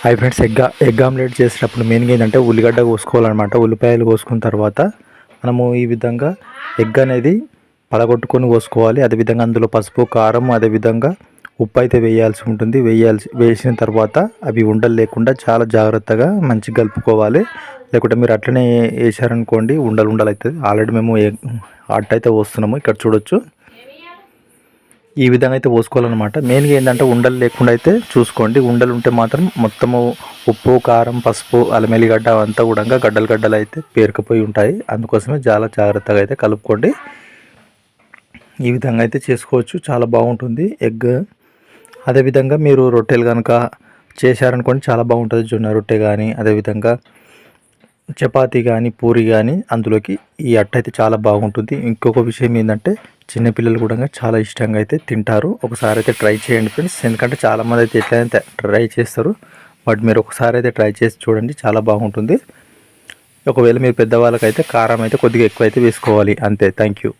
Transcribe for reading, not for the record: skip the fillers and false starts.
Hi friends, egg omelette చేసేటప్పుడు మెయిన్గా ఏంటంటే ఉల్లిగడ్డ కోసుకోవాలన్నమాట. ఉల్లిపాయలు కోసుకున్న తర్వాత మనము ఈ విధంగా ఎగ్ అనేది పలగొట్టుకొని కోసుకోవాలి. అదేవిధంగా అందులో పసుపు, కారం, అదేవిధంగా ఉప్పు అయితే వేయాల్సి ఉంటుంది. వేసిన తర్వాత అవి ఉండలు లేకుండా చాలా జాగ్రత్తగా మంచిగా కలుపుకోవాలి. లేకుంటే మీరు అట్లనే వేసారనుకోండి ఉండలు అవుతుంది. ఆల్రెడీ మేము అట్టయితే పోస్తున్నాము, ఇక్కడ చూడొచ్చు. ఈ విధంగా అయితే పోసుకోవాలన్నమాట. మెయిన్గా ఏంటంటే ఉండలు లేకుండా అయితే చూసుకోండి. ఉండలు ఉంటే మాత్రం మొత్తము ఉప్పు, కారం, పసుపు, అల్లం ఎల్లిగడ్డ అంతా కూడా గడ్డలు అయితే పేరుకుపోయి ఉంటాయి. అందుకోసమే చాలా జాగ్రత్తగా అయితే కలుపుకోండి. ఈ విధంగా అయితే చేసుకోవచ్చు, చాలా బాగుంటుంది ఎగ్. అదేవిధంగా మీరు రొట్టెలు కనుక చేశారనుకోండి చాలా బాగుంటుంది. జొన్న రొట్టె కానీ, అదేవిధంగా చపాతీ కానీ, పూరి కానీ అందులోకి ఈ అట్ట అయితే చాలా బాగుంటుంది. ఇంకొక విషయం ఏంటంటే చిన్నపిల్లలు కూడా చాలా ఇష్టంగా అయితే తింటారు. ఒకసారి అయితే ట్రై చేయండి ఫ్రెండ్స్, ఎందుకంటే చాలామంది అయితే ఎట్లయితే ట్రై చేస్తారు. బట్ మీరు ఒకసారి అయితే ట్రై చేసి చూడండి, చాలా బాగుంటుంది. ఒకవేళ మీరు పెద్దవాళ్ళకైతే కారం అయితే కొద్దిగా ఎక్కువ అయితే వేసుకోవాలి, అంతే. Thank you.